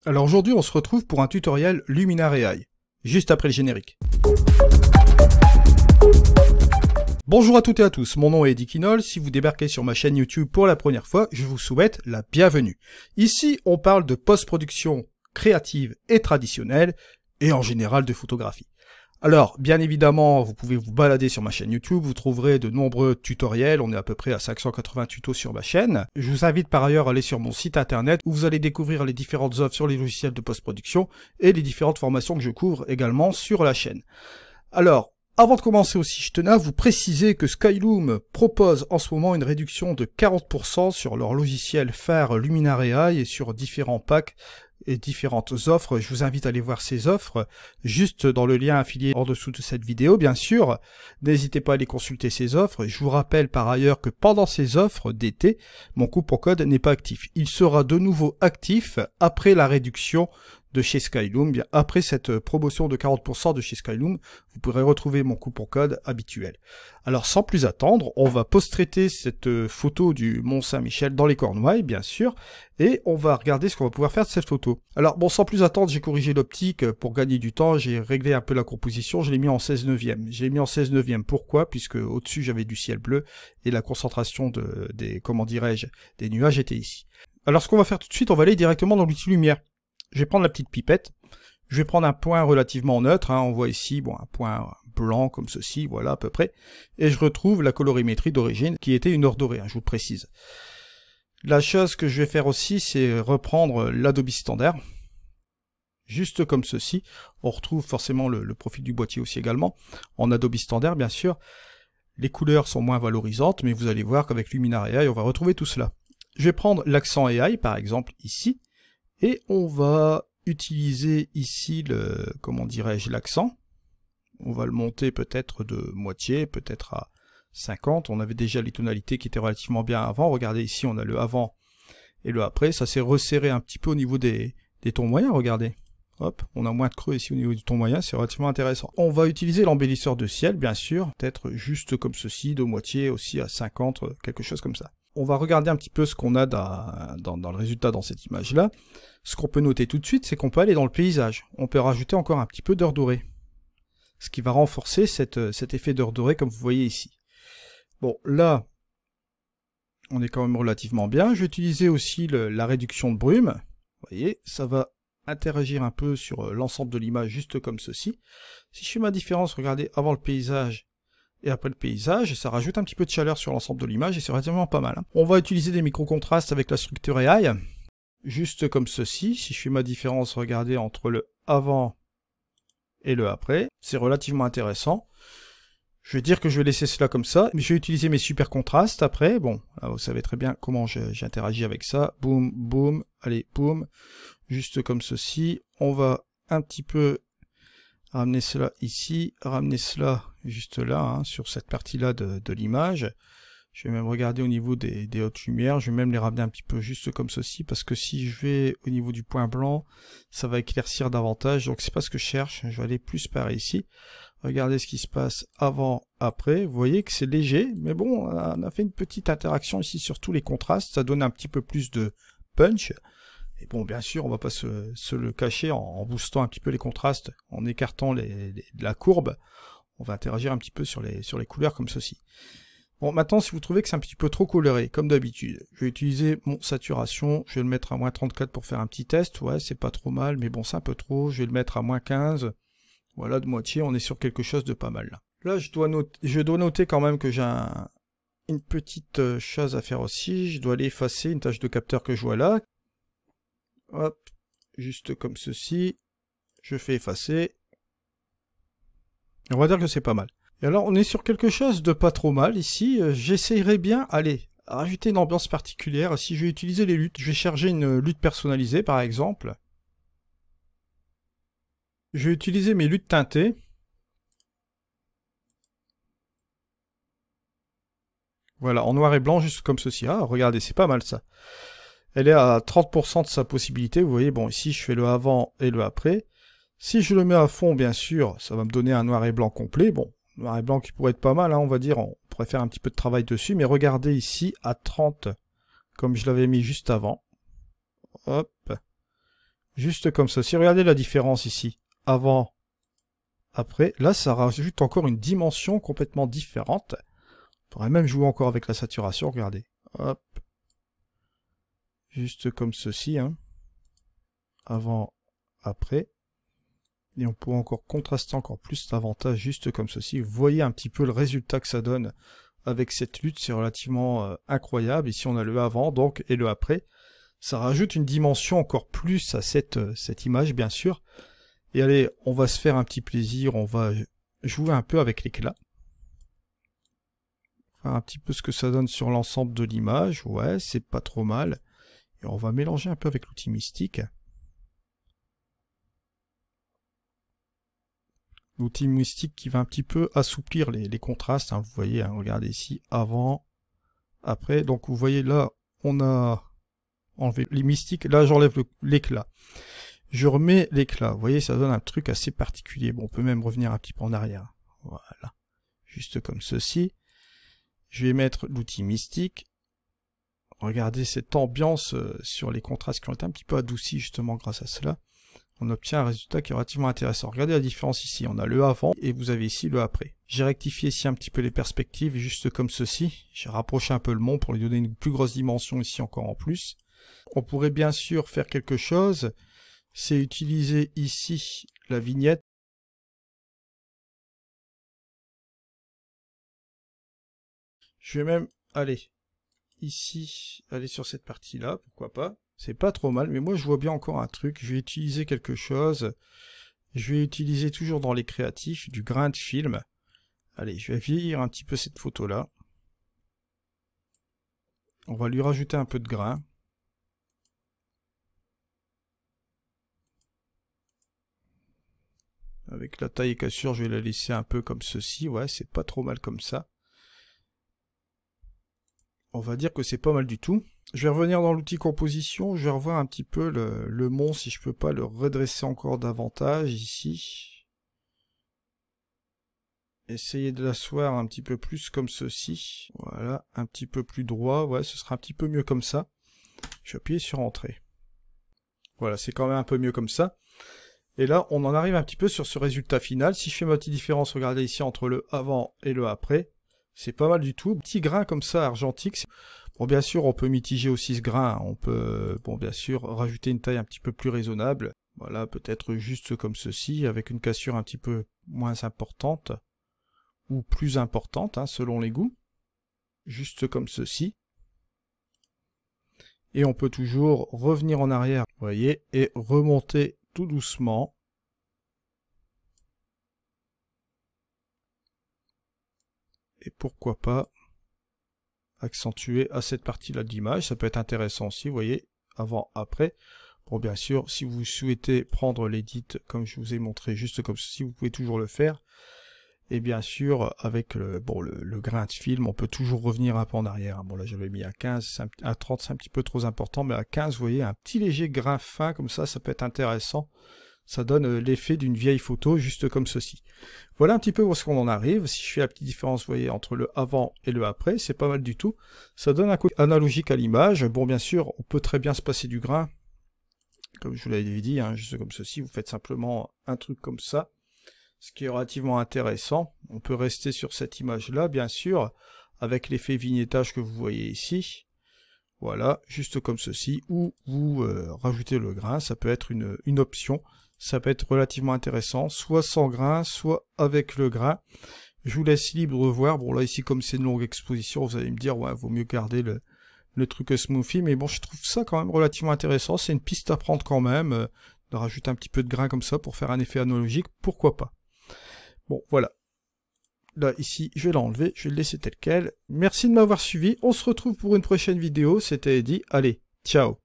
Alors aujourd'hui, on se retrouve pour un tutoriel Luminar AI, juste après le générique. Bonjour à toutes et à tous, mon nom est Eddie Kinol. Si vous débarquez sur ma chaîne YouTube pour la première fois, je vous souhaite la bienvenue. Ici, on parle de post-production créative et traditionnelle, et en général de photographie. Alors, bien évidemment, vous pouvez vous balader sur ma chaîne YouTube, vous trouverez de nombreux tutoriels, on est à peu près à 580 tutos sur ma chaîne. Je vous invite par ailleurs à aller sur mon site internet où vous allez découvrir les différentes offres sur les logiciels de post-production et les différentes formations que je couvre également sur la chaîne. Alors, avant de commencer aussi, je tenais à vous préciser que Skyloom propose en ce moment une réduction de 40% sur leur logiciel phare Luminar AI et sur différents packs et différentes offres. Je vous invite à aller voir ces offres juste dans le lien affilié en dessous de cette vidéo, bien sûr. N'hésitez pas à aller consulter ces offres. Je vous rappelle par ailleurs que pendant ces offres d'été, mon coupon code n'est pas actif. Il sera de nouveau actif après la réduction de chez Skyloom. Bien, après cette promotion de 40% de chez Skyloom, vous pourrez retrouver mon coupon code habituel. Alors sans plus attendre, on va post-traiter cette photo du Mont Saint-Michel dans les Cornouailles, bien sûr, et on va regarder ce qu'on va pouvoir faire de cette photo. Alors bon, sans plus attendre, j'ai corrigé l'optique pour gagner du temps, j'ai réglé un peu la composition, je l'ai mis en 16/9. J'ai mis en 16/9, pourquoi? Puisque au-dessus j'avais du ciel bleu et la concentration des nuages était ici. Alors ce qu'on va faire tout de suite, on va aller directement dans l'outil lumière. Je vais prendre la petite pipette, je vais prendre un point relativement neutre, on voit ici un point blanc comme ceci, voilà à peu près, et je retrouve la colorimétrie d'origine qui était une or dorée, je vous le précise. La chose que je vais faire aussi, c'est reprendre l'Adobe Standard, juste comme ceci. On retrouve forcément le profil du boîtier aussi également, en Adobe Standard bien sûr. Les couleurs sont moins valorisantes, mais vous allez voir qu'avec Luminar AI, on va retrouver tout cela. Je vais prendre l'accent AI par exemple ici, et on va utiliser ici l'accent. On va le monter peut-être de moitié, peut-être à 50. On avait déjà les tonalités qui étaient relativement bien avant. Regardez ici, on a le avant et le après. Ça s'est resserré un petit peu au niveau des tons moyens, regardez. Hop, on a moins de creux ici au niveau du ton moyen, c'est relativement intéressant. On va utiliser l'embellisseur de ciel, bien sûr, peut-être juste comme ceci, de moitié aussi à 50, quelque chose comme ça. On va regarder un petit peu ce qu'on a dans le résultat dans cette image-là. Ce qu'on peut noter tout de suite, c'est qu'on peut aller dans le paysage. On peut rajouter encore un petit peu d'heure dorée. Ce qui va renforcer cet effet d'heure dorée comme vous voyez ici. Bon, là, on est quand même relativement bien. Je vais utiliser aussi la réduction de brume. Vous voyez, ça va interagir un peu sur l'ensemble de l'image, juste comme ceci. Si je fais ma différence, regardez, avant le paysage et après le paysage, ça rajoute un petit peu de chaleur sur l'ensemble de l'image et c'est relativement pas mal. On va utiliser des micro-contrastes avec la structure AI, juste comme ceci. Si je fais ma différence, regardez, entre le avant et le après, c'est relativement intéressant. Je vais dire que je vais laisser cela comme ça, mais je vais utiliser mes super contrastes après. Bon, là, vous savez très bien comment j'interagis avec ça. Boum, boum, allez, boum, juste comme ceci. On va un petit peu ramener cela ici, ramener cela juste là, sur cette partie-là de l'image. Je vais même regarder au niveau des hautes lumières, je vais même les ramener un petit peu juste comme ceci, parce que si je vais au niveau du point blanc, ça va éclaircir davantage, donc c'est pas ce que je cherche, je vais aller plus par ici. Regardez ce qui se passe avant, après, vous voyez que c'est léger, mais bon, on a fait une petite interaction ici sur tous les contrastes, ça donne un petit peu plus de punch. Et bon, bien sûr, on va pas se le cacher en boostant un petit peu les contrastes, en écartant la courbe, on va interagir un petit peu sur les couleurs comme ceci. Bon, maintenant, si vous trouvez que c'est un petit peu trop coloré, comme d'habitude, je vais utiliser mon saturation, je vais le mettre à moins 34 pour faire un petit test, ouais, c'est pas trop mal, mais bon, c'est un peu trop, je vais le mettre à moins 15, voilà, de moitié, on est sur quelque chose de pas mal, là. Là, je dois noter quand même que j'ai une petite chose à faire aussi, je dois aller effacer une tâche de capteur que je vois là. Hop, juste comme ceci, je fais effacer. On va dire que c'est pas mal. Et alors, on est sur quelque chose de pas trop mal ici. J'essayerai bien, allez, rajouter une ambiance particulière. Si je vais utiliser les luttes, je vais charger une lutte personnalisée, par exemple. Je vais utiliser mes luttes teintées. Voilà, en noir et blanc, juste comme ceci. Ah, regardez, c'est pas mal ça. Elle est à 30% de sa possibilité. Vous voyez, bon, ici, je fais le avant et le après. Si je le mets à fond, bien sûr, ça va me donner un noir et blanc complet. Bon, noir et blanc qui pourrait être pas mal, on va dire. On pourrait faire un petit peu de travail dessus. Mais regardez ici, à 30, comme je l'avais mis juste avant. Hop. Juste comme ça. Si regardez la différence ici, avant, après, là ça rajoute encore une dimension complètement différente. On pourrait même jouer encore avec la saturation, regardez. Hop. Juste comme ceci, hein. Avant, après. Et on peut encore contraster encore plus davantage juste comme ceci. Vous voyez un petit peu le résultat que ça donne avec cette lutte, c'est relativement incroyable. Ici on a le avant donc et le après. Ça rajoute une dimension encore plus à cette image bien sûr. Et allez, on va se faire un petit plaisir, on va jouer un peu avec l'éclat. Voir un petit peu ce que ça donne sur l'ensemble de l'image. Ouais, c'est pas trop mal. Et on va mélanger un peu avec l'outil mystique. L'outil mystique qui va un petit peu assouplir les contrastes, hein, vous voyez, hein, regardez ici, avant, après, donc vous voyez là, on a enlevé les mystiques, là j'enlève l'éclat. Je remets l'éclat, vous voyez, ça donne un truc assez particulier. Bon, on peut même revenir un petit peu en arrière, voilà, juste comme ceci. Je vais mettre l'outil mystique. Regardez cette ambiance sur les contrastes qui ont été un petit peu adoucis justement grâce à cela. On obtient un résultat qui est relativement intéressant. Regardez la différence ici, on a le avant et vous avez ici le après. J'ai rectifié ici un petit peu les perspectives, juste comme ceci. J'ai rapproché un peu le mont pour lui donner une plus grosse dimension ici encore en plus. On pourrait bien sûr faire quelque chose, c'est utiliser ici la vignette. Je vais même aller ici, aller sur cette partie-là, pourquoi pas. C'est pas trop mal, mais moi je vois bien encore un truc. Je vais utiliser quelque chose. Je vais utiliser toujours dans les créatifs du grain de film. Allez, je vais vieillir un petit peu cette photo-là. On va lui rajouter un peu de grain. Avec la taille et cassure, je vais la laisser un peu comme ceci. Ouais, c'est pas trop mal comme ça. On va dire que c'est pas mal du tout. Je vais revenir dans l'outil composition, je vais revoir un petit peu le mont, si je peux pas le redresser encore davantage ici. Essayez de l'asseoir un petit peu plus comme ceci. Voilà, un petit peu plus droit, ouais, ce sera un petit peu mieux comme ça. Je vais appuyer sur Entrée. Voilà, c'est quand même un peu mieux comme ça. Et là, on en arrive un petit peu sur ce résultat final. Si je fais ma petite différence, regardez ici entre le avant et le après. C'est pas mal du tout. Petit grain comme ça, argentique. Bon, bien sûr, on peut mitiger aussi ce grain. On peut, bon, bien sûr, rajouter une taille un petit peu plus raisonnable. Voilà, peut-être juste comme ceci, avec une cassure un petit peu moins importante. Ou plus importante, hein, selon les goûts. Juste comme ceci. Et on peut toujours revenir en arrière, vous voyez, et remonter tout doucement. Et pourquoi pas accentuer à cette partie-là de l'image, ça peut être intéressant aussi, vous voyez, avant, après. Bon, bien sûr, si vous souhaitez prendre l'édit comme je vous ai montré, juste comme ceci, vous pouvez toujours le faire. Et bien sûr, avec le grain de film, on peut toujours revenir un peu en arrière. Bon, là, j'avais mis à 15, à 30, c'est un petit peu trop important, mais à 15, vous voyez, un petit léger grain fin, comme ça peut être intéressant. Ça donne l'effet d'une vieille photo, juste comme ceci. Voilà un petit peu où est-ce qu'on en arrive. Si je fais la petite différence, vous voyez, entre le avant et le après, c'est pas mal du tout. Ça donne un côté analogique à l'image. Bon, bien sûr, on peut très bien se passer du grain. Comme je vous l'avais dit, hein, juste comme ceci, vous faites simplement un truc comme ça. Ce qui est relativement intéressant. On peut rester sur cette image-là, bien sûr, avec l'effet vignettage que vous voyez ici. Voilà, juste comme ceci, ou vous rajoutez le grain, ça peut être une option. Ça peut être relativement intéressant, soit sans grain, soit avec le grain. Je vous laisse libre de voir. Bon, là, ici, comme c'est une longue exposition, vous allez me dire, ouais, vaut mieux garder le truc smoothie. Mais bon, je trouve ça quand même relativement intéressant. C'est une piste à prendre quand même, de rajouter un petit peu de grain comme ça pour faire un effet analogique. Pourquoi pas? Bon, voilà. Là, ici, je vais l'enlever. Je vais le laisser tel quel. Merci de m'avoir suivi. On se retrouve pour une prochaine vidéo. C'était Eddy. Allez, ciao!